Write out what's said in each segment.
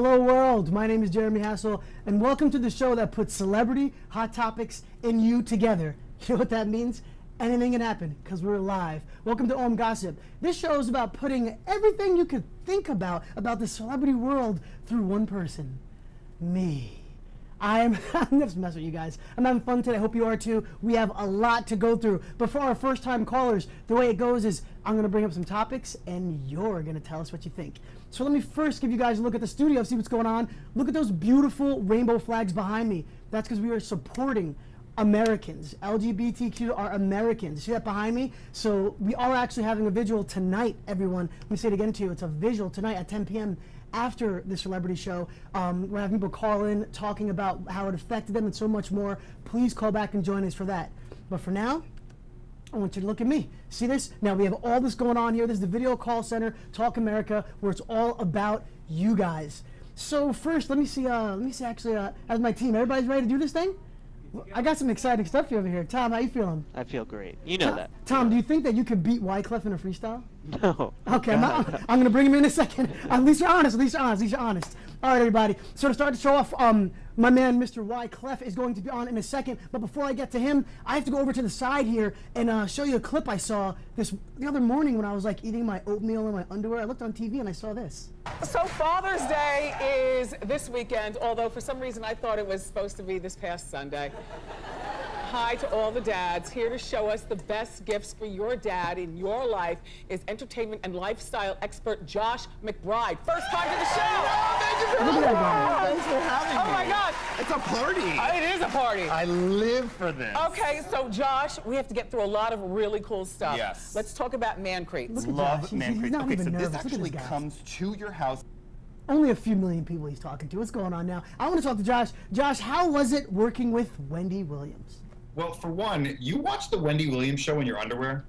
Hello world, my name is Jeremy Hassel, and welcome to the show that puts celebrity, hot topics, and you together. You know what that means? Anything can happen, because we're live. Welcome to OMGOSS. This show is about putting everything you could think about the celebrity world through one person. Me. I'm just messing with you guys. I'm having fun today. I hope you are too. We have a lot to go through. But for our first time callers, the way it goes is I'm going to bring up some topics and you're going to tell us what you think. So let me first give you guys a look at the studio, see what's going on. Look at those beautiful rainbow flags behind me. That's because we are supporting Americans. LGBTQ are Americans. See that behind me? So we are actually having a visual tonight, everyone. Let me say it again to you. It's a visual tonight at 10 p.m. after the celebrity show. We're having people call in talking about how it affected them and so much more. Please call back and join us for that. But for now, I want you to look at me. See this? Now we have all this going on here. This is the Video Call Center, Talk America, where it's all about you guys. So first, let me see actually, as my team, everybody's ready to do this thing? I got some exciting stuff over here. Tom, how you feeling? I feel great. You know that. Tom, do you think that you could beat Wyclef in a freestyle? No. Okay, I'm going to bring him in a second. At least you're honest. All right, everybody. So to start the show off, my man, Mr. Wyclef, is going to be on in a second. But before I get to him, I have to go over to the side here and show you a clip I saw the other morning when I was like eating my oatmeal in my underwear. I looked on TV and I saw this. So Father's Day is this weekend, although for some reason I thought it was supposed to be this past Sunday. Hi to all the dads. Here to show us the best gifts for your dad in your life is entertainment and lifestyle expert Josh McBride. First time to the show. Thank you for having me. Thanks for having me. Oh my God. It's a party. It is a party. I live for this. Okay, so Josh, we have to get through a lot of really cool stuff. Yes. Let's talk about man crates. Love man He's crates. not Okay, even so nervous. this Look at actually this guy. comes to your house. Only a few million people he's talking to. What's going on now? I want to talk to Josh. Josh, how was it working with Wendy Williams? Well, for one, you watch the Wendy Williams show in your underwear?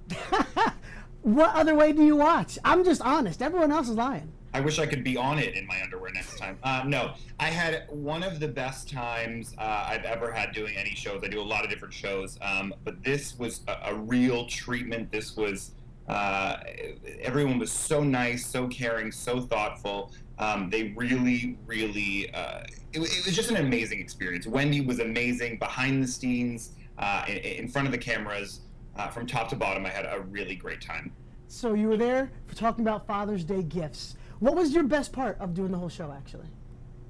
What other way do you watch? I'm just honest. Everyone else is lying. I wish I could be on it in my underwear next time. No, I had one of the best times I've ever had doing any shows. I do a lot of different shows, but this was a real treatment. This was, everyone was so nice, so caring, so thoughtful. They really, it was just an amazing experience. Wendy was amazing behind the scenes, in front of the cameras, from top to bottom. I had a really great time. So you were there for talking about Father's Day gifts. What was your best part of doing the whole show, actually?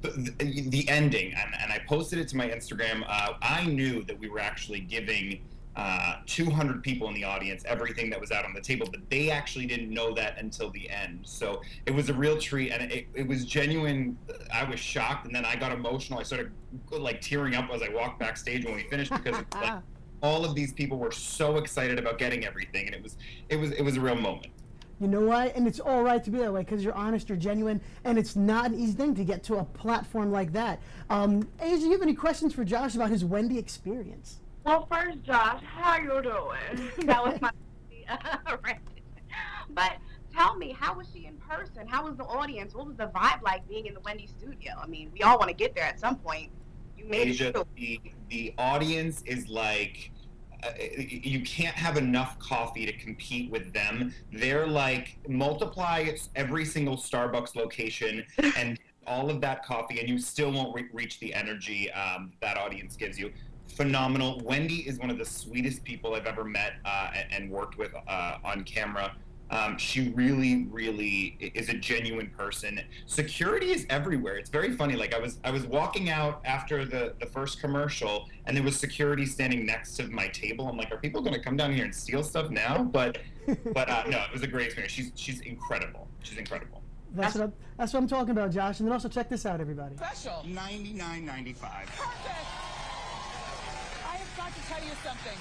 The ending, and I posted it to my Instagram. I knew that we were actually giving 200 people in the audience everything that was out on the table, but they actually didn't know that until the end. So it was a real treat, and it was genuine. I was shocked, and then I got emotional. I started like tearing up as I walked backstage when we finished, because like, all of these people were so excited about getting everything, and it was a real moment. You know what? And it's all right to be that way because you're honest, you're genuine, and it's not an easy thing to get to a platform like that. Asia, do you have any questions for Josh about his Wendy experience? Well, first, Josh, how you doing? That was my But tell me, how was she in person? How was the audience? What was the vibe like being in the Wendy studio? I mean, we all want to get there at some point. You made Asia, it through. the audience is like, you can't have enough coffee to compete with them. They're like, multiply every single Starbucks location and all of that coffee, and you still won't reach the energy that audience gives you. Phenomenal. Wendy is one of the sweetest people I've ever met and worked with on camera. She really is a genuine person. Security is everywhere. It's very funny. Like I was walking out after the first commercial, and there was security standing next to my table. I'm like, are people going to come down here and steal stuff now? But no, it was a great experience. She's incredible. She's incredible. That's what I'm talking about, Josh. And then also check this out, everybody. Special. $99.95. Perfect. I have got to tell you something.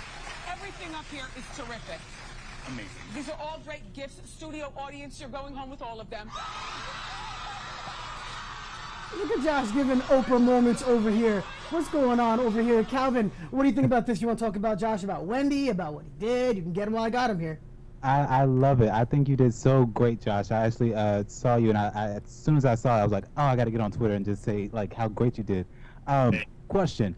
Everything up here is terrific. Amazing. These are all great gifts. Studio audience, you're going home with all of them. Look at Josh giving Oprah moments over here. What's going on over here? Calvin, what do you think about this? You want to talk about Josh, about Wendy, about what he did? You can get him while I got him here. I love it. I think you did so great, Josh. I actually saw you, and I as soon as I saw it, I was like, oh, I got to get on Twitter and just say like how great you did. Question.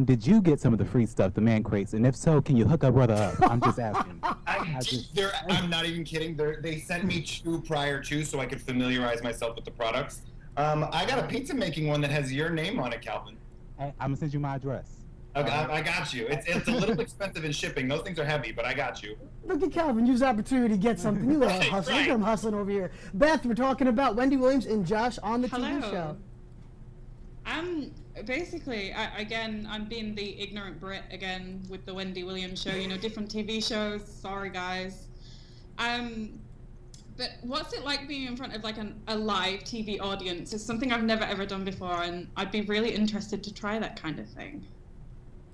Did you get some of the free stuff, the man crates? And if so, can you hook a brother up? I'm just asking. I'm not even kidding. They sent me 2 prior to so I could familiarize myself with the products. I got a pizza making one that has your name on it, Calvin. I'm gonna send you my address. Okay, I got you. It's a little expensive in shipping. Those things are heavy, but I got you. Look at Calvin, use the opportunity to get something. You little Right, hustler. right. Look at him hustling over here. Beth, we're talking about Wendy Williams and Josh on the TV show. Basically, I'm being the ignorant Brit again with the Wendy Williams show. You know, different TV shows. Sorry, guys. But what's it like being in front of like a live TV audience? It's something I've never ever done before, and I'd be really interested to try that kind of thing.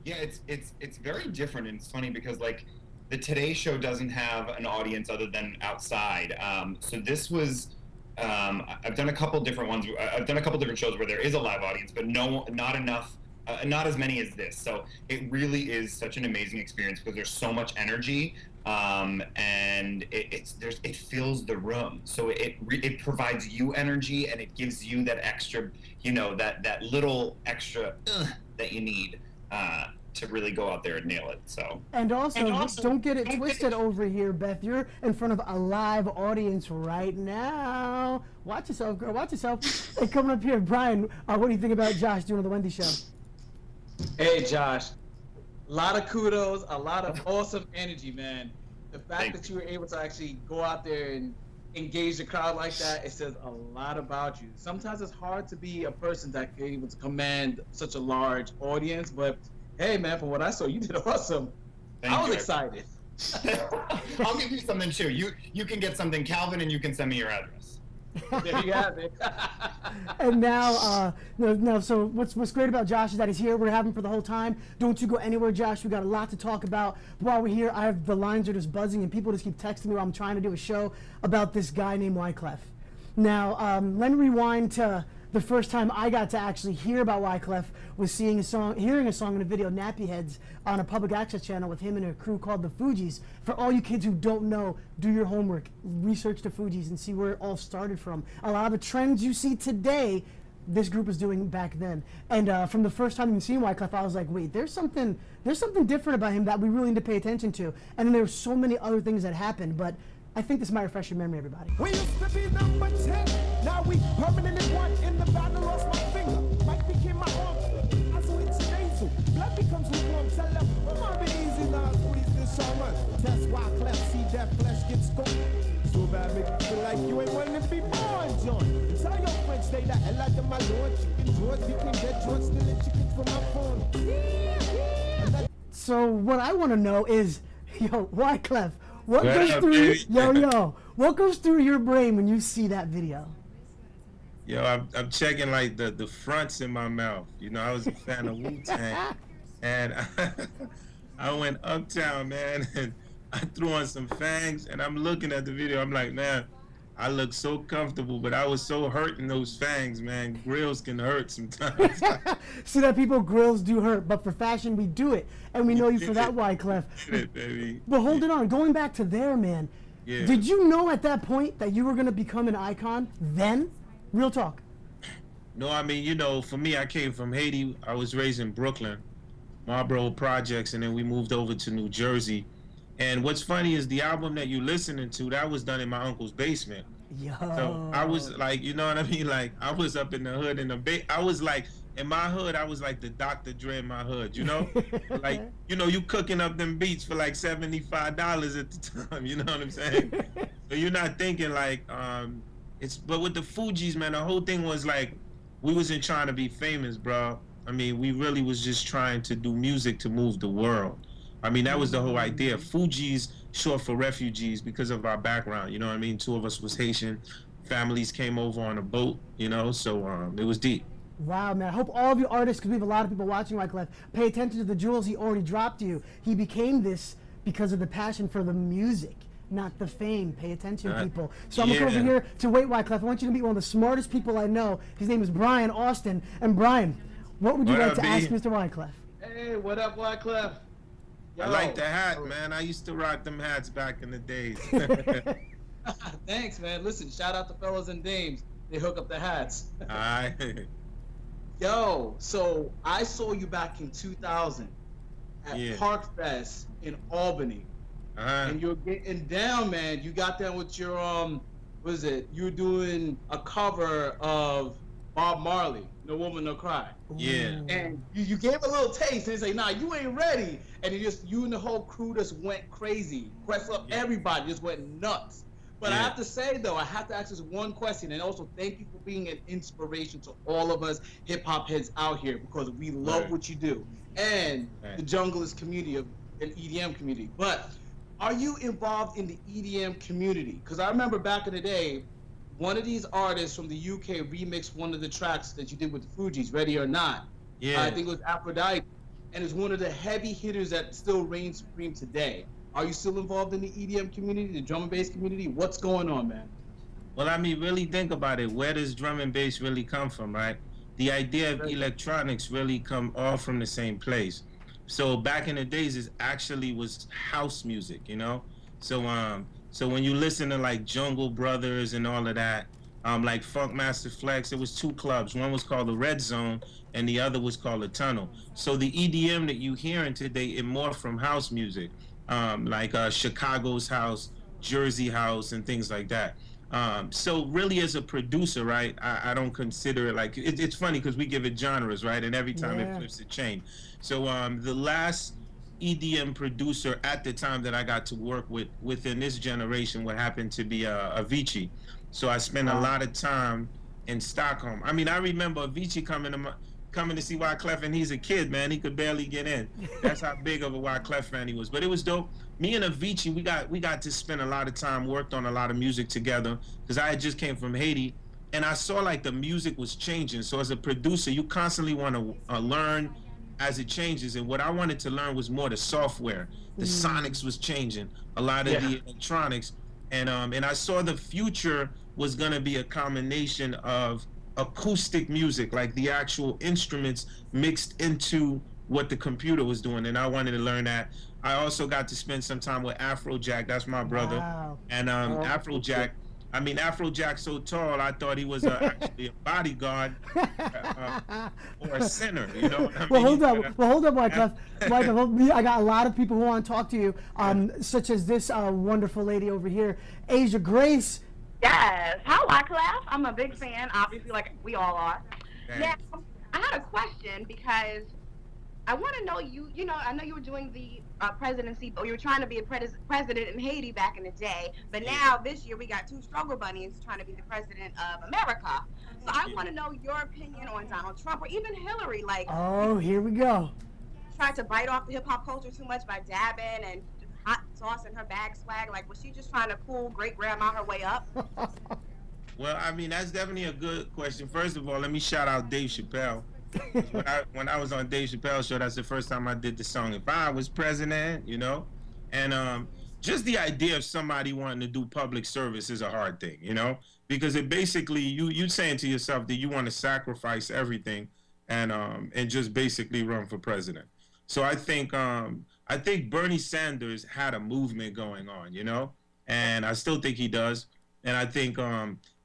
Yeah, it's very different, and it's funny because like the Today Show doesn't have an audience other than outside. So this was I've done a couple different ones. I've done a couple different shows where there is a live audience, but not enough, not as many as this. So it really is such an amazing experience because there's so much energy, and it fills the room. So it provides you energy, and it gives you that extra, you know, that little extra that you need to really go out there and nail it. So And also, don't get it twisted over here, Beth. You're in front of a live audience right now. Watch yourself, girl. Watch yourself. Hey, coming up here, Brian, what do you think about Josh doing the Wendy show? Hey, Josh. A lot of kudos, a lot of awesome energy, man. The fact that you were able to actually go out there and engage the crowd like that, it says a lot about you. Sometimes it's hard to be a person that can able to command such a large audience, but hey, man, from what I saw, you did awesome. I was excited. I'll give you something too. You can get something, Calvin, and you can send me your address. There you have it. And now, so what's great about Josh is that he's here. We're having him for the whole time. Don't you go anywhere, Josh. We got a lot to talk about. While we're here, the lines are just buzzing, and people just keep texting me while I'm trying to do a show about this guy named Wyclef. Now, let me rewind to the first time I got to actually hear about Wyclef was hearing a song in a video, Nappy Heads, on a public access channel with him and a crew called the Fugees. For all you kids who don't know, do your homework, research the Fugees and see where it all started from. A lot of the trends you see today, this group was doing back then. And from the first time you seen Wyclef, I was like, wait, there's something different about him that we really need to pay attention to. And then there were so many other things that happened, but I think this might refresh your memory, everybody. We used to be number 10, now we permanently one. In the battle, lost my finger. Mike became my arm. I switched to nasal. Blood becomes lukewarm. Tell them, it might be easy now, squeeze this summer. That's why Clef see that flesh gets cold. So bad, make you feel like you ain't wanting to be born, John. Tell your friends, stay the hell out of my lord. Chicken George, you can get George stealing chickens from my phone. So what I want to know is, yo, Wyclef, what goes through your brain when you see that video? Yo, I'm checking like the fronts in my mouth. You know, I was a fan of Wu-Tang, and I went uptown, man, and I threw on some fangs, and I'm looking at the video. I'm like, man, I look so comfortable, but I was so hurt in those fangs, man. Grills can hurt sometimes. See that, people, grills do hurt, but for fashion we do it, and we know you for that, Wyclef. It, baby. But hold it on, going back to there, man. Yeah. Did you know at that point that you were gonna become an icon then? Real talk. No, I mean, you know, for me, I came from Haiti. I was raised in Brooklyn, Marlboro Projects, and then we moved over to New Jersey. And what's funny is the album that you're listening to, that was done in my uncle's basement. Yo. So I was like, you know what I mean? Like, I was up in the hood in the I was like, in my hood, I was like the Dr. Dre in my hood, you know? Like, you know, you cooking up them beats for like $75 at the time, you know what I'm saying? So you're not thinking like, but with the Fugees, man, the whole thing was like, we wasn't trying to be famous, bro. I mean, we really was just trying to do music to move the world. I mean, that was the whole idea. Fugees, short for refugees, because of our background, you know what I mean? Two of us was Haitian. Families came over on a boat, you know, so it was deep. Wow, man. I hope all of you artists, because we have a lot of people watching Wyclef, pay attention to the jewels he already dropped you. He became this because of the passion for the music, not the fame. Pay attention, people. So I'm going to come over here to wait, Wyclef. I want you to meet one of the smartest people I know. His name is Brian Austin. And Brian, what would you like to ask Mr. Wyclef? Hey, what up, Wyclef? Yo. I like the hat, man. I used to rock them hats back in the days. Thanks, man. Listen, shout out to fellas and dames. They hook up the hats. All right. Yo, so I saw you back in 2000 at Park Fest in Albany. And you're getting down, man. You got down with your, what is it? You were doing a cover of Bob Marley, No Woman No Cry. Yeah. And you gave a little taste, and it's like, nah, you ain't ready. And you and the whole crew just went crazy. Questlove, everybody just went nuts. But I have to say, though, I have to ask this one question, and also thank you for being an inspiration to all of us hip-hop heads out here, because we love what you do, and the junglist community and EDM community. But are you involved in the EDM community? Because I remember back in the day, one of these artists from the UK remixed one of the tracks that you did with the Fugees, Ready or Not. Yeah. I think it was Aphrodite, and it's one of the heavy hitters that still reigns supreme today. Are you still involved in the EDM community, the drum and bass community? What's going on, man? Well, I mean, really think about it. Where does drum and bass really come from, right? The idea of electronics really come all from the same place. So back in the days, it actually was house music, you know? So when you listen to like Jungle Brothers and all of that, like Funk Master Flex, it was two clubs. One was called the Red Zone and the other was called the Tunnel. So the EDM that you hearing today, it morphed from house music. Like Chicago's house, Jersey house, and things like that. So really, as a producer, right, I don't consider it like it's funny because we give it genres, right, and every time it flips a chain. So the last EDM producer at the time that I got to work with within this generation would happen to be Avicii. So I spent a lot of time in Stockholm. I mean, I remember Avicii coming to see Wyclef, and he's a kid, man. He could barely get in. That's how big of a Wyclef fan he was. But it was dope. Me and Avicii, we got to spend a lot of time, worked on a lot of music together, because I had just came from Haiti, and I saw like the music was changing. So as a producer, you constantly want to learn as it changes. And what I wanted to learn was more the software. The sonics was changing, a lot of the electronics. And I saw the future was gonna be a combination of acoustic music, like the actual instruments mixed into what the computer was doing, and I wanted to learn that. I also got to spend some time with Afrojack, that's my brother. And Afrojack, I mean, Afrojack's so tall, I thought he was actually a bodyguard or a sinner, you know what I mean? Well, hold up, Wyclef. Wyclef, I got a lot of people who want to talk to you, such as this wonderful lady over here, Asia Grace. Yes. Hi, Wyclef. I'm a big fan, obviously, like we all are. Thanks. Now, I had a question because I want to know you know, I know you were doing the presidency, but you were trying to be a president in Haiti back in the day. But now, this year, we got two struggle bunnies trying to be the president of America. So I want to know your opinion on Donald Trump or even Hillary. Like, oh, here we go. Tried to bite off the hip hop culture too much by dabbing and hot sauce in her bag swag. Like, was she just trying to pull great grandma her way up? Well, I mean, that's definitely a good question. First of all, let me shout out Dave Chappelle. When I was on Dave Chappelle's show, that's the first time I did the song "If I Was President," you know. And just the idea of somebody wanting to do public service is a hard thing, you know, because it basically you saying to yourself that you want to sacrifice everything and just basically run for president. So I think Bernie Sanders had a movement going on, you know, and I still think he does. And I think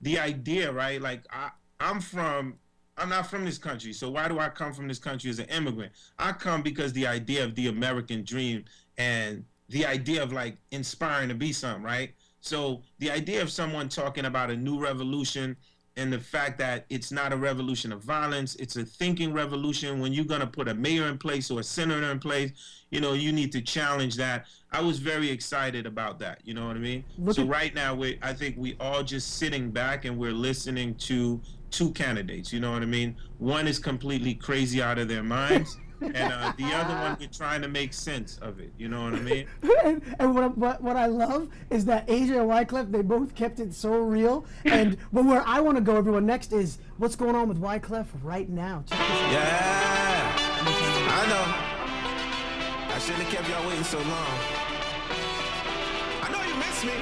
the idea, right, like I'm not from this country, so why do I come from this country as an immigrant? I come because the idea of the American dream and the idea of like inspiring to be something, right? So the idea of someone talking about a new revolution and the fact that it's not a revolution of violence, it's a thinking revolution. When you're gonna put a mayor in place or a senator in place, you know, you need to challenge that. I was very excited about that, you know what I mean? So right now, I think we all just sitting back and we're listening to two candidates, you know what I mean? One is completely crazy out of their minds, and the other one, we're trying to make sense of it, you know what I mean? and what I love is that Asia and Wyclef, they both kept it so real. But where I want to go, everyone, next is what's going on with Wyclef right now. Check this out. Yeah, I know. I shouldn't have kept y'all waiting so long. I know you miss me.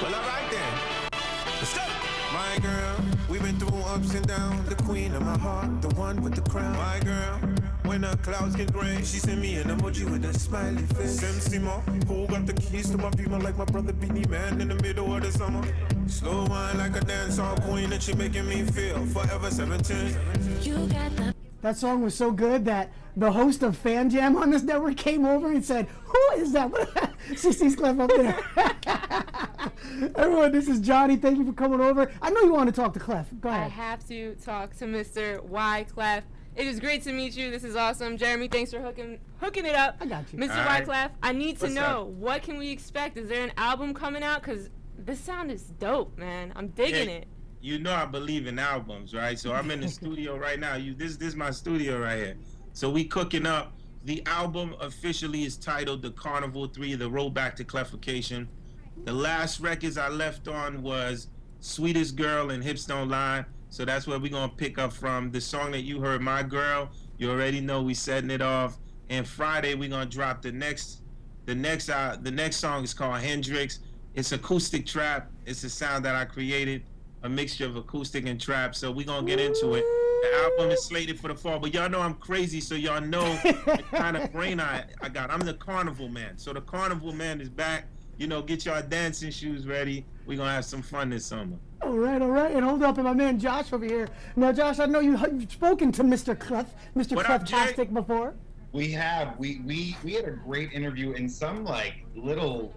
Well, all right then. Let's go. My girl, we've been through ups and downs. The queen of my heart, the one with the crown. My girl, when the clouds get gray, she sent me an emoji with a smiley face. Sim Simo, who got the keys to my beamer like my brother Beanie Man in the middle of the summer. Slow wine like a dancehall queen, and she making me feel forever 17. You got the. That song was so good that the host of Fan Jam on this network came over and said, "Who is that?" CC's Clef up there. Everyone, this is Johnny. Thank you for coming over. I know you want to talk to Clef. Go I ahead. have to talk to Mr. Wyclef. It is great to meet you. This is awesome. Jeremy, thanks for hooking it up. I got you. Mr. All right. Wyclef, I need to What's know, up? what can we expect? Is there an album coming out? Because this sound is dope, man. I'm digging Yeah. it. You know I believe in albums, right? So I'm in the studio right now. This is my studio right here. So we cooking up. The album officially is titled The Carnival 3, The Road Back to Clefication. The last records I left on was Sweetest Girl and Hips Don't Lie. So that's where we're gonna pick up from. The song that you heard, My Girl, you already know we setting it off. And Friday we're gonna drop the next song is called Hendrix. It's acoustic trap. It's a sound that I created, a mixture of acoustic and trap. So we're gonna get into it. The album is slated for the fall, but y'all know I'm crazy, so y'all know the kind of brain I got. I'm the Carnival Man. So the Carnival Man is back. You know, get y'all dancing shoes ready. We're gonna have some fun this summer. All right. And hold up, and my man Josh over here. Now, Josh, I know you've spoken to Mr. Clef, Mr. What up, Jay? Cleftastic before. We have. We had a great interview in some little.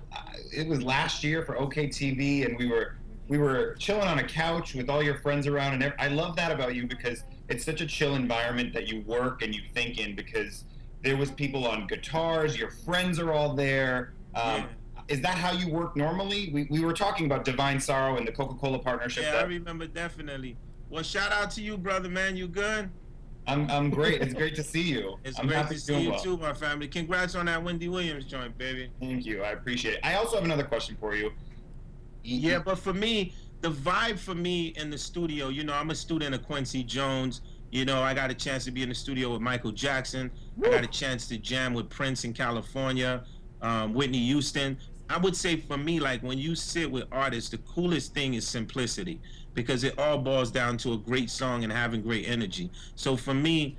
It was last year for OK TV, and we were chilling on a couch with all your friends around, and I love that about you because it's such a chill environment that you work and you think in, because there was people on guitars, your friends are all there. Is that how you work normally? We were talking about Divine Sorrow and the Coca-Cola partnership. Yeah, I remember definitely. Well, shout out to you, brother, man. You good? I'm great. It's great to see you. It's I'm great happy to see doing you well. too, my family. Congrats on that Wendy Williams joint, baby. Thank you. I appreciate it. I also have another question for you. Yeah, but for me, the vibe for me in the studio, you know, I'm a student of Quincy Jones. You know, I got a chance to be in the studio with Michael Jackson. I got a chance to jam with Prince in California, Whitney Houston. I would say for me, like when you sit with artists, the coolest thing is simplicity, because it all boils down to a great song and having great energy. So for me,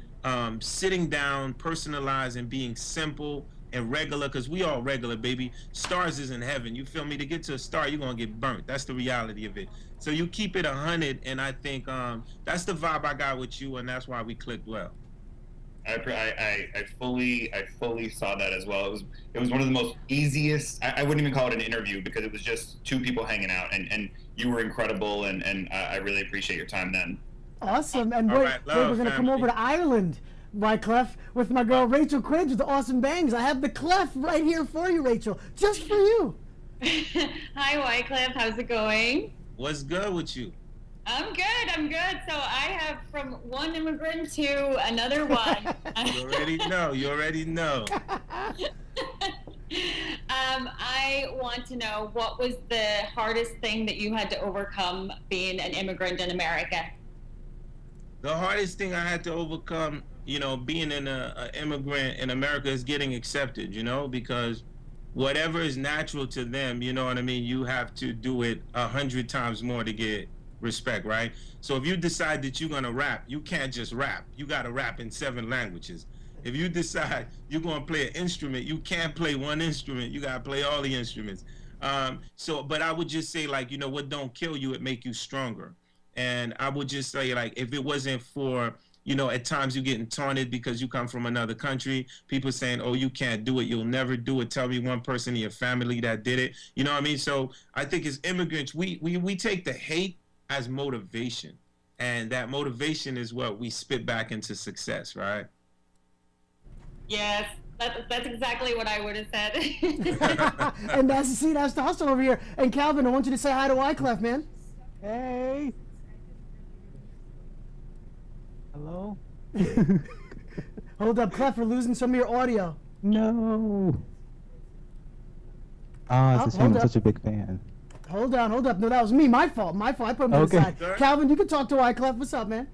sitting down, personalizing, being simple and regular, because we all regular, baby. Stars isn't heaven. You feel me? To get to a star, you're going to get burnt. That's the reality of it. So you keep it 100, and I think that's the vibe I got with you, and that's why we clicked well. I fully saw that as well. It was one of the most easiest. I wouldn't even call it an interview because it was just two people hanging out, and you were incredible, and I really appreciate your time then. Awesome. And All wait, right, we're love, going to come family. over to Ireland, Wyclef, with my girl Rachel Quidge with the awesome bangs. I have the Clef right here for you, Rachel, just for you. Hi, Wyclef. How's it going? What's good with you? I'm good. So I have from one immigrant to another one. You already know. I want to know, what was the hardest thing that you had to overcome being an immigrant in America? The hardest thing I had to overcome, you know, being an immigrant in America, is getting accepted, you know, because whatever is natural to them, you know what I mean, you have to do it 100 times more to get respect, right? So if you decide that you're gonna rap, you can't just rap. You gotta rap in 7 languages. If you decide you're gonna play an instrument, you can't play one instrument. You gotta play all the instruments. But I would just say, like, you know, what don't kill you, it make you stronger. And I would just say, like, if it wasn't for, you know, at times you getting taunted because you come from another country, people saying, oh, you can't do it, you'll never do it. Tell me one person in your family that did it. You know what I mean? So I think as immigrants, we take the hate as motivation, and that motivation is what we spit back into success, right? Yes, that's exactly what I would have said. And that's the hustle over here. And Calvin, I want you to say hi to Wyclef, man. Hey. Hello? Hold up, Clef, we're losing some of your audio. No. Oh, it's a shame. hold I'm up. such a big fan. Hold up. No, that was me. My fault. I put him on the Okay. side. Calvin, you can talk to Wyclef. What's up, man?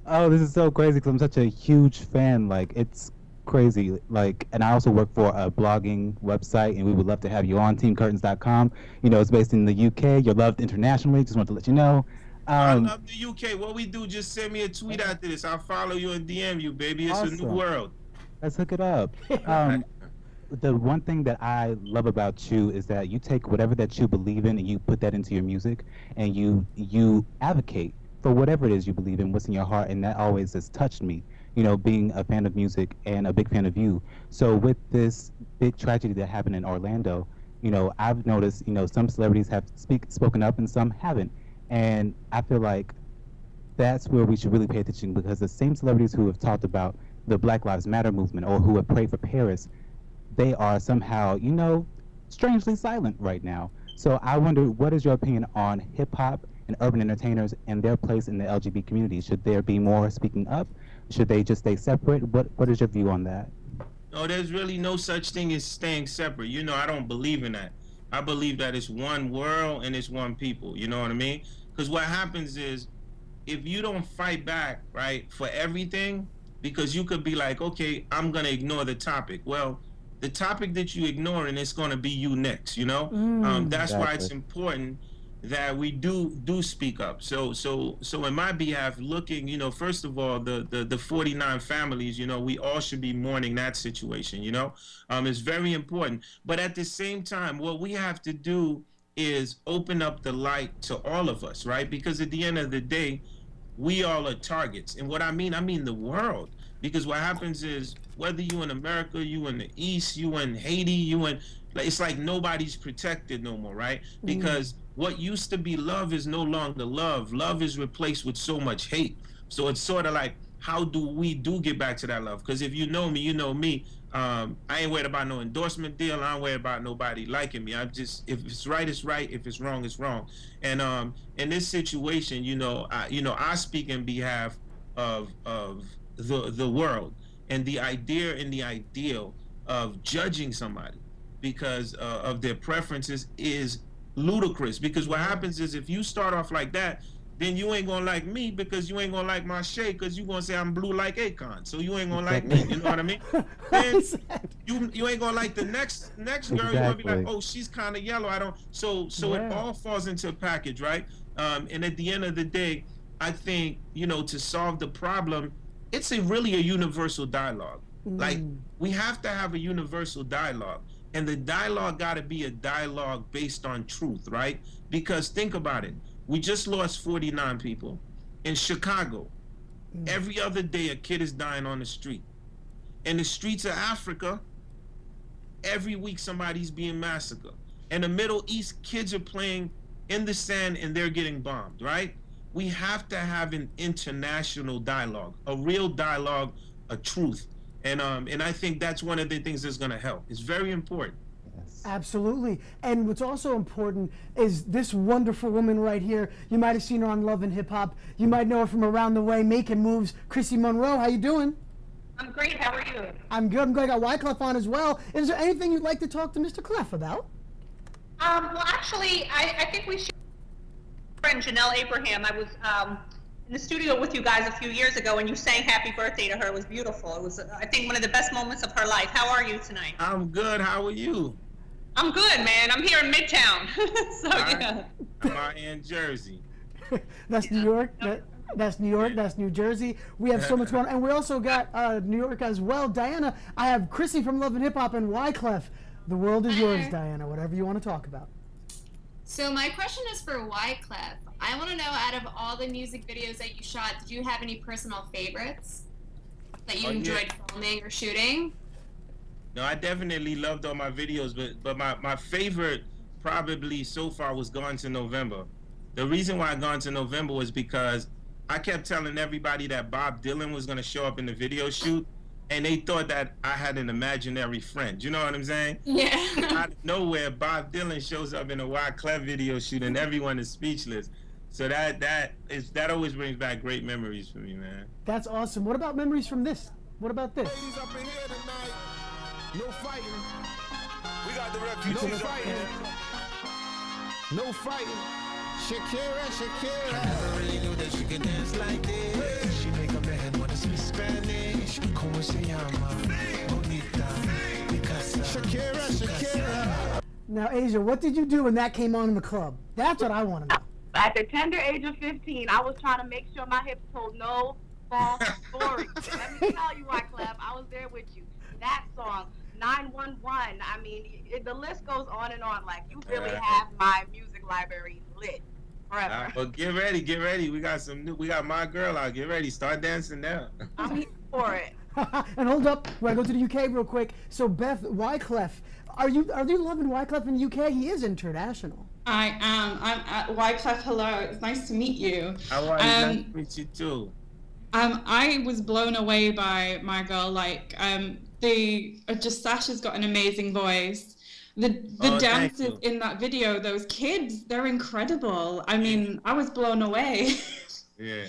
Oh, this is so crazy because I'm such a huge fan. Like, it's crazy. Like, and I also work for a blogging website, and we would love to have you on teamcurtains.com. You know, it's based in the UK. You're loved internationally. Just want to let you know. I love the UK. What we do, just send me a tweet after this. I'll follow you and DM you, baby. It's a new Awesome. world. Let's hook it up. The one thing that I love about you is that you take whatever that you believe in and you put that into your music, and you advocate for whatever it is you believe in, what's in your heart, and that always has touched me, you know, being a fan of music and a big fan of you. So with this big tragedy that happened in Orlando, I've noticed, some celebrities have spoken up and some haven't. And I feel like that's where we should really pay attention, because the same celebrities who have talked about the Black Lives Matter movement or who have prayed for Paris, they are somehow, strangely silent right now. So I wonder, what is your opinion on hip hop and urban entertainers and their place in the LGBT community? Should there be more speaking up? Should they just stay separate? What is your view on that? No, there's really no such thing as staying separate. I don't believe in that. I believe that it's one world and it's one people. You know what I mean? Because what happens is, if you don't fight back, right, for everything, because you could be like, okay, I'm going to ignore the topic. Well, the topic that you ignore, and it's going to be you next, that's why it's important that we do speak up. So in my behalf, looking, first of all, the 49 families, we all should be mourning that situation, it's very important. But at the same time, what we have to do is open up the light to all of us, right? Because at the end of the day, we all are targets. And what I mean the world. Because what happens is, whether you in America, you in the East, you in Haiti, it's like nobody's protected no more, right? Because what used to be love is no longer love. Love is replaced with so much hate. So it's sort of like, how do we get back to that love? Because if you know me, you know me. I ain't worried about no endorsement deal. I ain't worried about nobody liking me. I'm just, if it's right, it's right. If it's wrong, it's wrong. And in this situation, I speak in behalf of the world, and the idea and the ideal of judging somebody because of their preferences is ludicrous. Because what happens is, if you start off like that, then you ain't gonna like me, because you ain't gonna like my shade, because you gonna say I'm blue like Akon, so you ain't gonna like me. You know what I mean? Then you ain't gonna like the next girl. Exactly. You're gonna be like, oh, she's kind of yellow. I don't. So it all falls into a package, right? And at the end of the day, I think, to solve the problem, it's really a universal dialogue. Like, we have to have a universal dialogue, and the dialogue got to be a dialogue based on truth, right? Because think about it. We just lost 49 people. In Chicago, every other day a kid is dying on the street. In the streets of Africa, every week somebody's being massacred. In the Middle East, kids are playing in the sand and they're getting bombed, right? We have to have an international dialogue, a real dialogue, a truth. And I think that's one of the things that's going to help. It's very important. Absolutely. And what's also important is this wonderful woman right here. You might have seen her on Love and Hip Hop. You might know her from around the way, making moves. Chrissy Monroe, how you doing? I'm great. How are you? I'm good. I'm glad I got Wyclef on as well. Is there anything you'd like to talk to Mr. Clef about? Well, actually, I think we should. Friend Janelle Abraham, I was in the studio with you guys a few years ago, and you sang "Happy Birthday" to her. It was beautiful. It was, I think, one of the best moments of her life. How are you tonight? I'm good. How are you? I'm good, man. I'm here in Midtown. Yeah. I'm out in Jersey. That's New York. That's New York. That's New Jersey. We have so much going on. And we also got New York as well. Diana, I have Chrissy from Love and Hip Hop and Wyclef. The world is yours, Diana. Whatever you want to talk about. So my question is for Wyclef. I want to know, out of all the music videos that you shot, did you have any personal favorites that you enjoyed filming or shooting? No, I definitely loved all my videos, but my favorite probably so far was Gone to November. The reason why Gone to November was because I kept telling everybody that Bob Dylan was going to show up in the video shoot, and they thought that I had an imaginary friend. You know what I'm saying? Yeah. Out of nowhere, Bob Dylan shows up in a Wyclef video shoot, and everyone is speechless. So that always brings back great memories for me, man. That's awesome. What about memories from this? What about this? Ladies up in here tonight. No fighting. We got the refugees up here. No fighting. Shakira. I never really knew that she could dance like this. She make a man wanna speak Spanish. Como se llama? Bonita. Shakira. Now, Asia, what did you do when that came on in the club? That's what I want to know. At the tender age of 15, I was trying to make sure my hips told no false stories. Let me tell you, Wyclef, I was there with you. That song, 911. I mean, the list goes on and on. Like, you really have my music library lit forever. Well, get ready. We got my girl out. Get ready. Start dancing now. I'm here for it. And hold up, we're gonna go to the UK real quick. So Beth, Wyclef, are you loving Wyclef in the UK? He is international. I am. I'm at Wyclef. Hello. It's nice to meet you. How are you? Nice to meet you too. I was blown away by my girl. Like, just Sasha's got an amazing voice. The dances in that video, those kids, they're incredible. I mean, I was blown away. Yeah.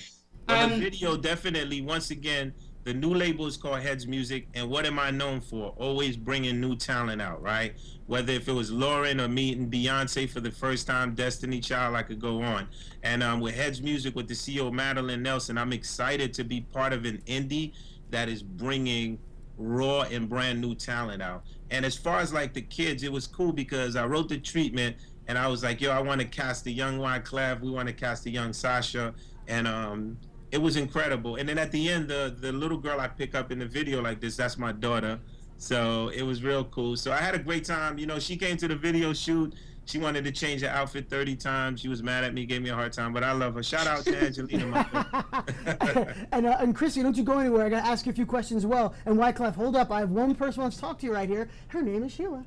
Well, the video definitely, once again, the new label is called Heads Music, and what am I known for? Always bringing new talent out, right? Whether if it was Lauren or meeting Beyonce for the first time, Destiny Child, I could go on. And with Heads Music, with the CEO Madeline Nelson, I'm excited to be part of an indie that is bringing raw and brand new talent out. And as far as like the kids, it was cool because I wrote the treatment and I was like, yo, I want to cast a young Wyclef, we want to cast a young Sasha, and it was incredible. And then at the end, the little girl I pick up in the video like this, that's my daughter. So it was real cool. So I had a great time. You know, she came to the video shoot. She wanted to change her outfit 30 times. She was mad at me, gave me a hard time, but I love her. Shout out to Angelina, my friend. And Chrissy, don't you go anywhere. I got to ask you a few questions as well. And Wyclef, hold up. I have one person who wants to talk to you right here. Her name is Sheila.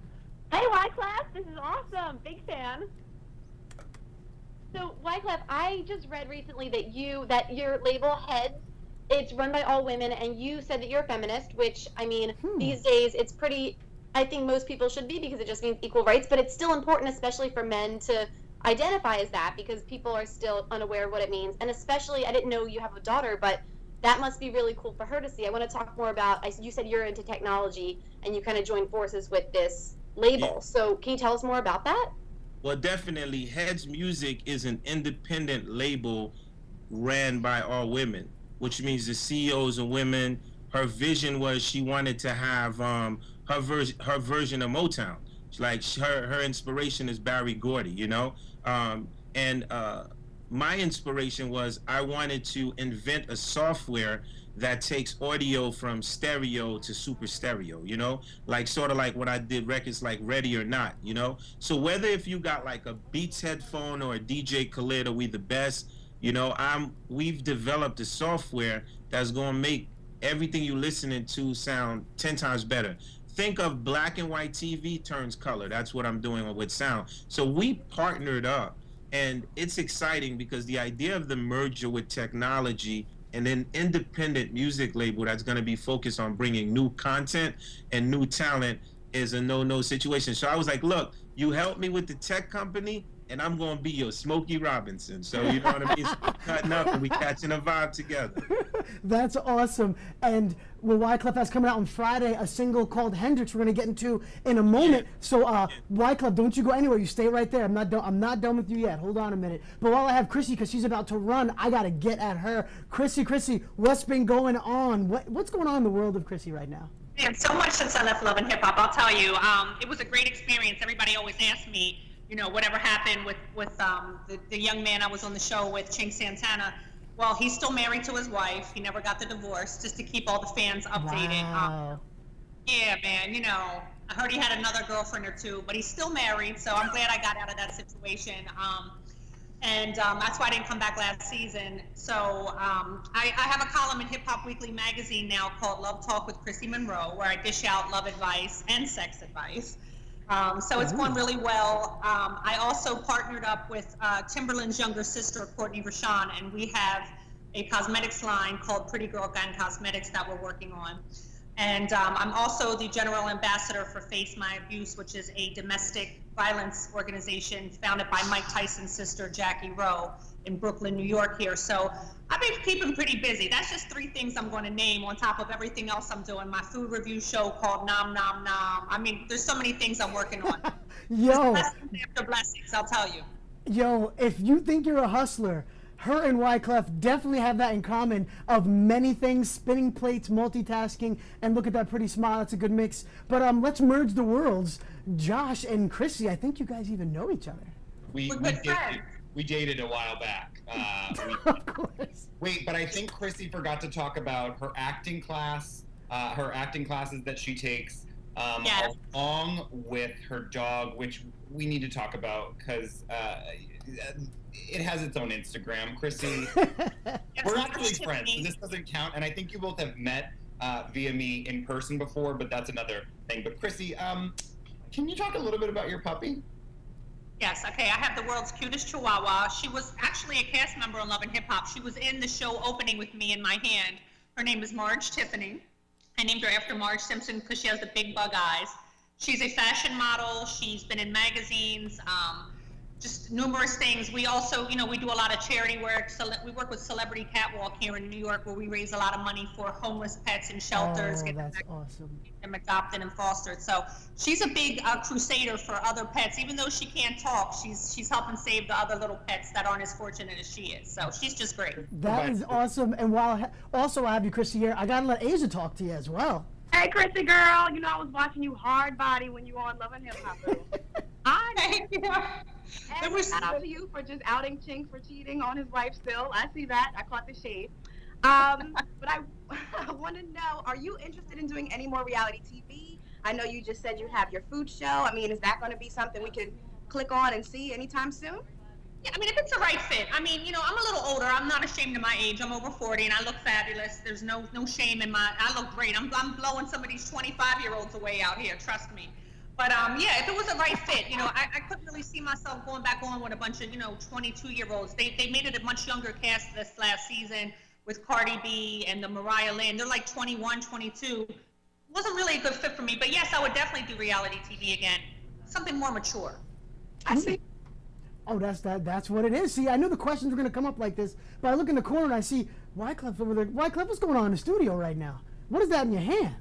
Hey, Wyclef. This is awesome. Big fan. So, Wyclef, I just read recently that your label Heads, it's run by all women, and you said that you're a feminist, which, I mean, these days it's pretty, I think most people should be because it just means equal rights, but it's still important, especially for men, to identify as that because people are still unaware of what it means. And especially, I didn't know you have a daughter, but that must be really cool for her to see. I want to talk more about, you said you're into technology and you kind of joined forces with this label. Yeah. So can you tell us more about that? Well, definitely. Heads Music is an independent label ran by all women, which means the CEOs are women. Her vision was she wanted to have her version of Motown. Like her inspiration is Barry Gordy, you know? My inspiration was I wanted to invent a software that takes audio from stereo to super stereo, you know, like sort of like when I did records like Ready or Not, you know. So whether if you got like a Beats headphone or a DJ Khaled or We the Best, you know, we've developed a software that's gonna make everything you listening to sound 10 times better. Think of black and white TV turns color. That's what I'm doing with sound. So we partnered up, and it's exciting because the idea of the merger with technology and an independent music label that's going to be focused on bringing new content and new talent is a no-no situation. So I was like, look, you help me with the tech company, and I'm going to be your Smokey Robinson. So you know what I mean? So we're cutting up and we catching a vibe together. That's awesome. And well, Wyclef has coming out on Friday a single called Hendrix we're going to get into in a moment. So Wyclef, don't you go anywhere. You stay right there. I'm not done with you yet. Hold on a minute. But while I have Chrissy, because she's about to run, I got to get at her. Chrissy, what's been going on? What's going on in the world of Chrissy right now? Man, so much since I left Love and Hip Hop. I'll tell you, it was a great experience. Everybody always asks me, you know, whatever happened with the young man I was on the show with, Chink Santana. Well, he's still married to his wife. He never got the divorce, just to keep all the fans updated. Wow. Yeah, man, you know, I heard he had another girlfriend or two, but he's still married, so I'm glad I got out of that situation. That's why I didn't come back last season. So I have a column in Hip Hop Weekly magazine now called Love Talk with Chrissy Monroe, where I dish out love advice and sex advice. So it's going really well. I also partnered up with Timberland's younger sister, Courtney Rashawn, and we have a cosmetics line called Pretty Girl Gang Cosmetics that we're working on. And I'm also the general ambassador for Face My Abuse, which is a domestic violence organization founded by Mike Tyson's sister, Jackie Rowe, in Brooklyn, New York here. So I've been keeping pretty busy. That's just 3 things I'm going to name on top of everything else I'm doing. My food review show called Nom Nom Nom. I mean, there's so many things I'm working on. Yo. Blessings after blessings, I'll tell you. Yo, if you think you're a hustler, her and Wyclef definitely have that in common of many things, spinning plates, multitasking, and look at that pretty smile. That's a good mix. But let's merge the worlds. Josh and Chrissy, I think you guys even know each other. We dated a while back. Of course. Wait, but I think Chrissy forgot to talk about her acting class, her acting classes that she takes, along with her dog, which we need to talk about because it has its own Instagram. Chrissy, we're actually friends, so this doesn't count. And I think you both have met via me in person before, but that's another thing. But Chrissy, Can you talk a little bit about your puppy? Yes, okay. I have the world's cutest Chihuahua. She was actually a cast member on Love and Hip Hop. She was in the show opening with me in my hand. Her name is Marge Tiffany. I named her after Marge Simpson because she has the big bug eyes. She's a fashion model. She's been in magazines, just numerous things. We also, we do a lot of charity work. We work with Celebrity Catwalk here in New York, where we raise a lot of money for homeless pets in shelters. Oh, that's awesome. Get them adopted and fostered. So she's a big crusader for other pets. Even though she can't talk, she's helping save the other little pets that aren't as fortunate as she is. So she's just great. That is awesome. And while also I have you, Chrissy, here, I gotta let Asia talk to you as well. Hey, Chrissy girl, I was watching you hard body when you were on Love and Hip Hop. Thank you. And shout out to you for just outing Chink for cheating on his wife still. I see that. I caught the shade. But I want to know, are you interested in doing any more reality TV? I know you just said you have your food show. I mean, is that going to be something we could click on and see anytime soon? Yeah, I mean, if it's the right fit. I mean, I'm a little older. I'm not ashamed of my age. I'm over 40, and I look fabulous. There's no shame in I look great. I'm blowing some of these 25-year-olds away out here. Trust me. But yeah, if it was the right fit, I couldn't really see myself going back on with a bunch of 22-year-olds. They made it a much younger cast this last season with Cardi B and the Mariah Lynn. They're like 21, 22. It wasn't really a good fit for me. But yes, I would definitely do reality TV again. Something more mature. I see. Oh, that's what it is. See, I knew the questions were going to come up like this, but I look in the corner and I see Wyclef over there. Wyclef, what's going on in the studio right now? What is that in your hand?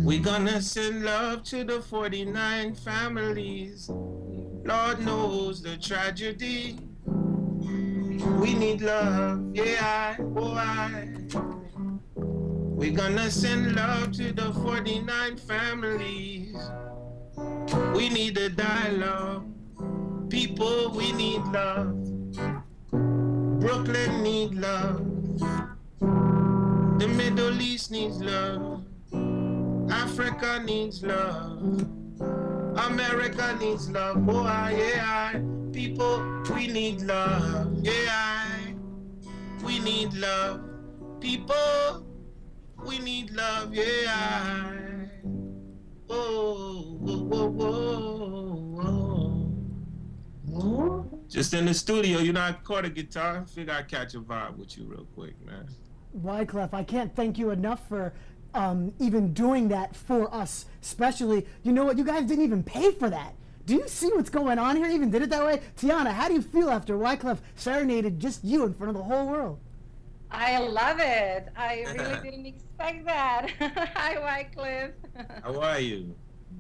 We gonna send love to the 49 families. Lord knows the tragedy. We need love, yeah, We gonna send love to the 49 families. We need a dialogue. People, we need love. Brooklyn need love. The Middle East needs love. Africa needs love. America needs love. Oh, yeah. People, we need love. Yeah. We need love. People, we need love. Yeah. Oh, Just in the studio, I caught a guitar. Figure I'd catch a vibe with you real quick, man. Wyclef, I can't thank you enough for even doing that for us. Especially, you know what? You guys didn't even pay for that. Do you see what's going on here? Even did it that way? Tiana, how do you feel after Wyclef serenaded just you in front of the whole world? I love it. I really didn't expect that. Hi, Wyclef. How are you?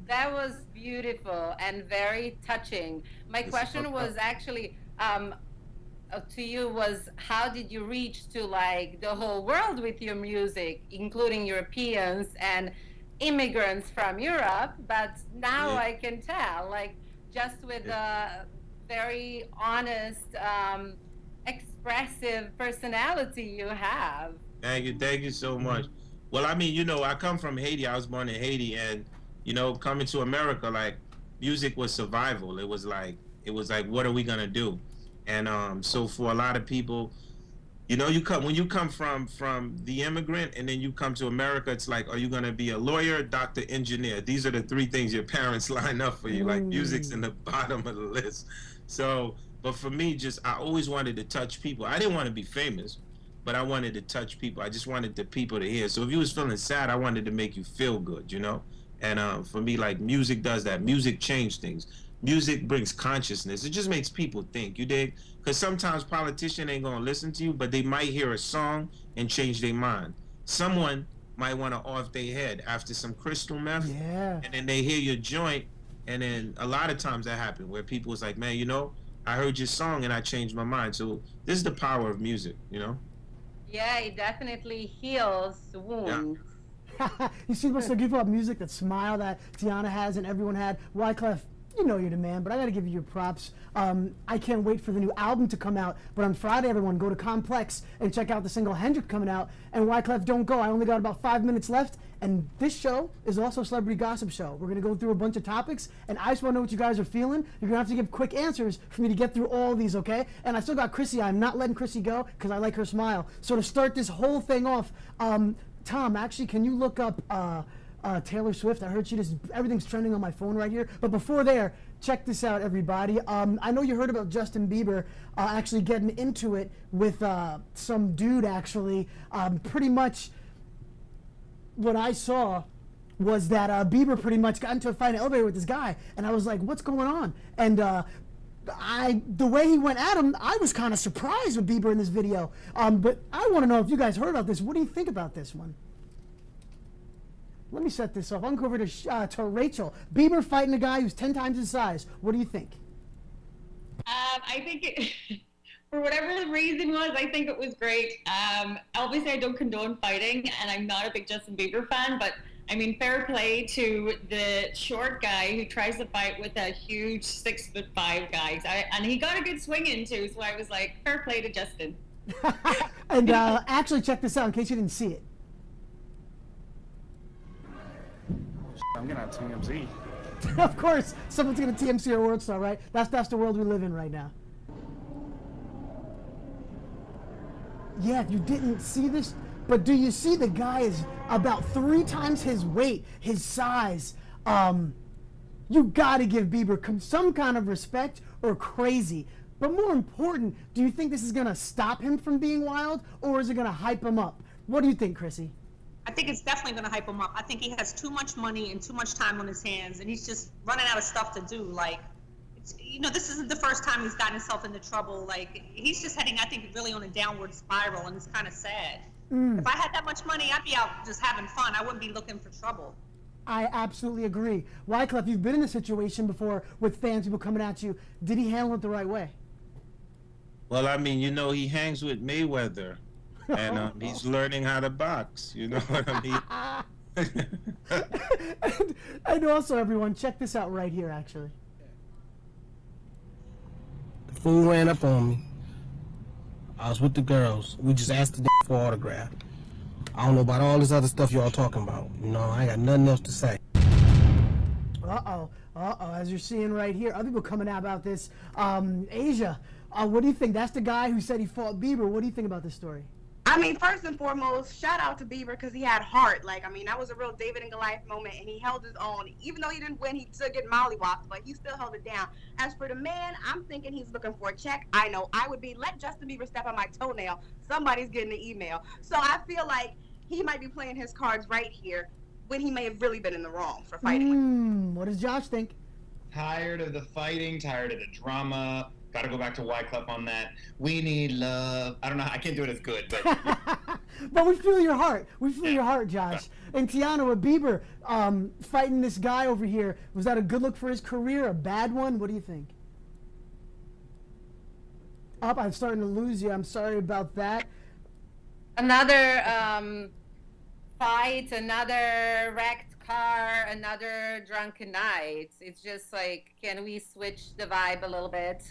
That was beautiful and very touching. My question was actually to you was, how did you reach to like the whole world with your music, including Europeans and immigrants from Europe? But now I can tell, like, just with a very honest, expressive personality you have. Thank you so much. Well, I mean, I come from Haiti. I was born in Haiti, and coming to America, like, music was survival. It was like, what are we gonna do? And so for a lot of people, when you come from the immigrant and then you come to America, it's like, are you gonna be a lawyer, doctor, engineer? These are the three things your parents line up for you. Like, music's in the bottom of the list. So, but for me, I always wanted to touch people. I didn't want to be famous, but I wanted to touch people. I just wanted the people to hear. So if you was feeling sad, I wanted to make you feel good, And for me, like, music does that. Music changed things. Music brings consciousness. It just makes people think, you dig? Because sometimes politicians ain't gonna listen to you, but they might hear a song and change their mind. Someone might want to off their head after some crystal meth, and then they hear your joint, and then a lot of times that happens where people was like, man, I heard your song and I changed my mind. So this is the power of music, Yeah, it definitely heals wounds. You see what's so beautiful about music, that smile that Tiana has and everyone had. Wyclef, you know you're the man, but I gotta give you your props. I can't wait for the new album to come out. But on Friday, everyone, go to Complex and check out the single Hendrik coming out. And Wyclef, don't go. I only got about 5 minutes left. And this show is also a celebrity gossip show. We're gonna go through a bunch of topics, and I just wanna know what you guys are feeling. You're gonna have to give quick answers for me to get through all these, okay? And I still got Chrissy. I'm not letting Chrissy go because I like her smile. So to start this whole thing off, Tom, actually, can you look up Taylor Swift? I heard everything's trending on my phone right here. But before there, check this out, everybody. I know you heard about Justin Bieber actually getting into it with some dude, actually. Pretty much what I saw was that Bieber pretty much got into a fight in an elevator with this guy. And I was like, what's going on? And the way he went at him, I was kind of surprised with Bieber in this video. But I want to know if you guys heard about this. What do you think about this one? Let me set this up. I'm going to go over to Rachel. Bieber fighting a guy who's 10 times his size. What do you think? I think for whatever the reason was, I think it was great. Obviously, I don't condone fighting, and I'm not a big Justin Bieber fan, but I mean, fair play to the short guy who tries to fight with a huge 6'5" guy. And he got a good swing in too, so I was like, fair play to Justin. And actually, check this out in case you didn't see it. I'm gonna have TMZ. Of course, someone's gonna TMC our world star, right? That's the world we live in right now. Yeah, if you didn't see this, but do you see the guy is about 3 times his weight, his size? You gotta give Bieber some kind of respect or crazy. But more important, do you think this is gonna stop him from being wild, or is it gonna hype him up? What do you think, Chrissy? I think it's definitely going to hype him up. I think he has too much money and too much time on his hands, and he's just running out of stuff to do. Like, this isn't the first time he's gotten himself into trouble. Like, he's just heading, I think, really on a downward spiral, and it's kind of sad. If I had that much money, I'd be out just having fun. I wouldn't be looking for trouble. I absolutely agree. Wyclef, you've been in a situation before with fans, people coming at you. Did he handle it the right way? Well, I mean, he hangs with Mayweather. And he's learning how to box, you know what I mean? and also, everyone, check this out right here, actually. The fool ran up on me. I was with the girls. We just asked the for autograph. I don't know about all this other stuff y'all talking about. I ain't got nothing else to say. Uh-oh. As you're seeing right here, other people coming out about this. Asia, what do you think? That's the guy who said he fought Bieber. What do you think about this story? I mean, first and foremost, shout out to Bieber because he had heart. Like, I mean, that was a real David and Goliath moment, and he held his own. Even though he didn't win, he still get mollywopped, but he still held it down. As for the man, I'm thinking he's looking for a check. I know I would be. Let Justin Bieber step on my toenail. Somebody's getting an email. So I feel like he might be playing his cards right here when he may have really been in the wrong for fighting. What does Josh think? Tired of the fighting, tired of the drama. Got to go back to Wyclef on that. We need love. I don't know. I can't do it as good, but. But we feel your heart. We feel your heart, Josh. And Tiana, with Bieber fighting this guy over here, was that a good look for his career, a bad one? What do you think? I'm starting to lose you. I'm sorry about that. Another fight, another wrecked car, another drunken night. It's just like, can we switch the vibe a little bit?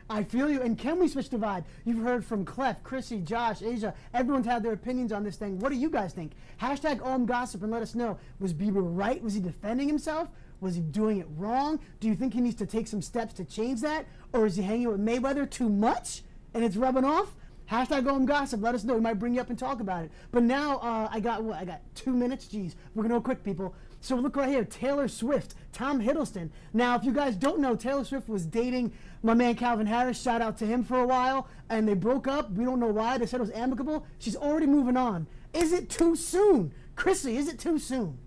I feel you. And can we switch the vibe? You've heard from Clef, Chrissy, Josh, Asia. Everyone's had their opinions on this thing. What do you guys think? Hashtag OMGOSSIP and let us know. Was Bieber right? Was he defending himself? Was he doing it wrong? Do you think he needs to take some steps to change that? Or is he hanging with Mayweather too much and it's rubbing off? Hashtag OMGOSSIP. Let us know. We might bring you up and talk about it. But now I got 2 minutes. Jeez, we're going to go quick, people. So look right here. Taylor Swift, Tom Hiddleston. Now, if you guys don't know, Taylor Swift was dating my man Calvin Harris. Shout out to him for a while. And they broke up. We don't know why. They said it was amicable. She's already moving on. Is it too soon? Chrissy, is it too soon?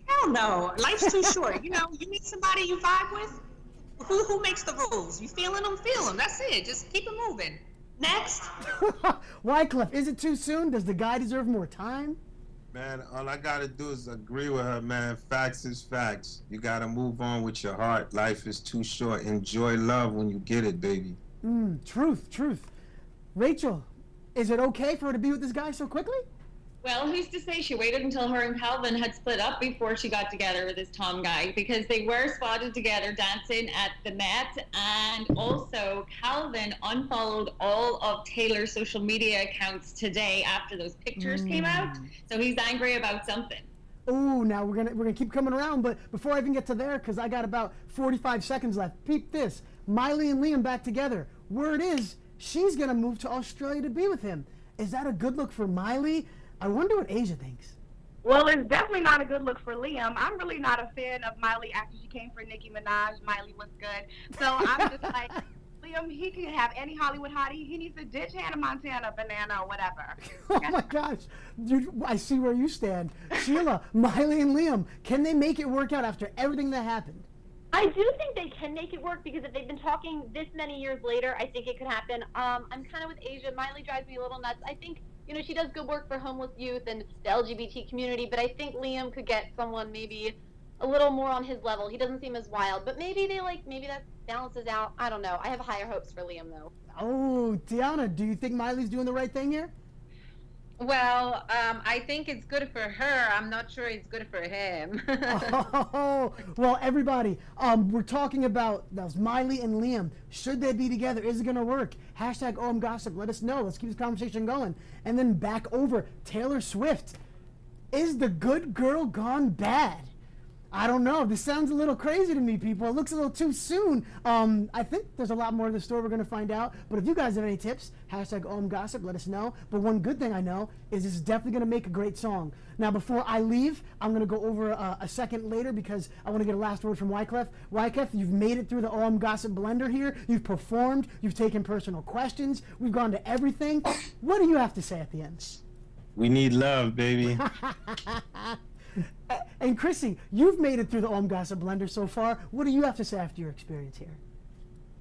Hell no. Life's too short. You meet somebody you vibe with. Who makes the rules? You feeling them? Feel them. That's it. Just keep it moving. Next. Wyclef, is it too soon? Does the guy deserve more time? Man, all I gotta do is agree with her, man. Facts is facts. You gotta move on with your heart. Life is too short. Enjoy love when you get it, baby. Truth. Rachel, is it okay for her to be with this guy so quickly? Well, who's to say she waited until her and Calvin had split up before she got together with this Tom guy? Because they were spotted together dancing at the Met, and also Calvin unfollowed all of Taylor's social media accounts today after those pictures came out. So he's angry about something. Oh, now we're gonna keep coming around, but before I even get to there, because I got about 45 seconds left. Peep this: Miley and Liam back together. Word is she's gonna move to Australia to be with him. Is that a good look for Miley? I wonder what Asia thinks. Well, it's definitely not a good look for Liam. I'm really not a fan of Miley after she came for Nicki Minaj. Miley was good. So I'm just like, Liam, he can have any Hollywood hottie. He needs to ditch Hannah Montana, Banana, or whatever. Oh my gosh. Dude, I see where you stand. Sheila, Miley and Liam, can they make it work out after everything that happened? I do think they can make it work because if they've been talking this many years later, I think it could happen. I'm kind of with Asia. Miley drives me a little nuts. I think, you know, she does good work for homeless youth and the LGBT community, but I think Liam could get someone maybe a little more on his level. He doesn't seem as wild, but maybe maybe that balances out. I don't know. I have higher hopes for Liam, though. Oh, Tiana, do you think Miley's doing the right thing here? Well, I think it's good for her. I'm not sure it's good for him. Oh, well, everybody, we're talking about those Miley and Liam. Should they be together? Is it going to work? Hashtag OMGossip. Let us know. Let's keep this conversation going. And then back over, Taylor Swift. Is the good girl gone bad? I don't know. This sounds a little crazy to me, people. It looks a little too soon. I think there's a lot more of the story we're going to find out. But if you guys have any tips, hashtag OMGossip, let us know. But one good thing I know is this is definitely going to make a great song. Now, before I leave, I'm going to go over a second later because I want to get a last word from Wyclef. Wyclef, you've made it through the OMGossip blender here. You've performed. You've taken personal questions. We've gone to everything. What do you have to say at the end? We need love, baby. And Chrissy, you've made it through the OMGossip blender so far. What do you have to say after your experience here?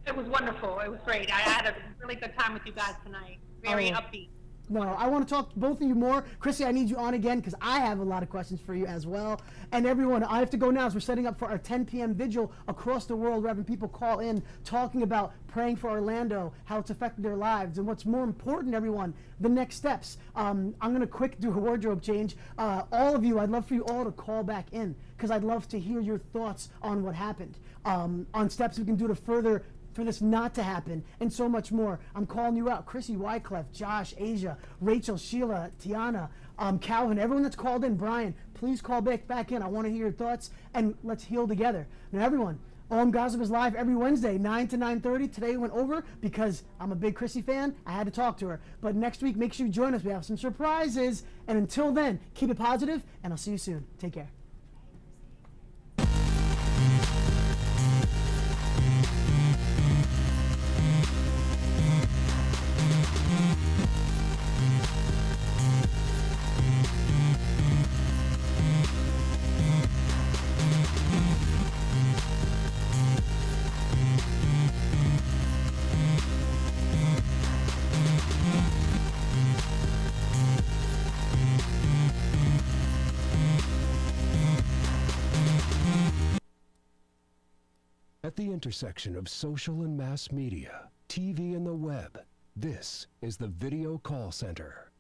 It was wonderful. It was great. I had a really good time with you guys tonight. Very upbeat. No, I want to talk to both of you more. Chrissy, I need you on again because I have a lot of questions for you as well. And everyone, I have to go now as we're setting up for our 10 p.m. vigil across the world. We're having people call in talking about praying for Orlando, how it's affected their lives, and what's more important, everyone, the next steps. I'm going to quick do a wardrobe change. All of you, I'd love for you all to call back in because I'd love to hear your thoughts on what happened, on steps we can do to further for this not to happen, and so much more. I'm calling you out. Chrissy, Wyclef, Josh, Asia, Rachel, Sheila, Tiana, Calvin, everyone that's called in, Brian, please call back in. I want to hear your thoughts, and let's heal together. Now, everyone, OMGossip is live every Wednesday, 9 to 9:30. Today went over because I'm a big Chrissy fan. I had to talk to her. But next week, make sure you join us. We have some surprises. And until then, keep it positive, and I'll see you soon. Take care. At the intersection of social and mass media, TV and the web, this is the Video Call Center.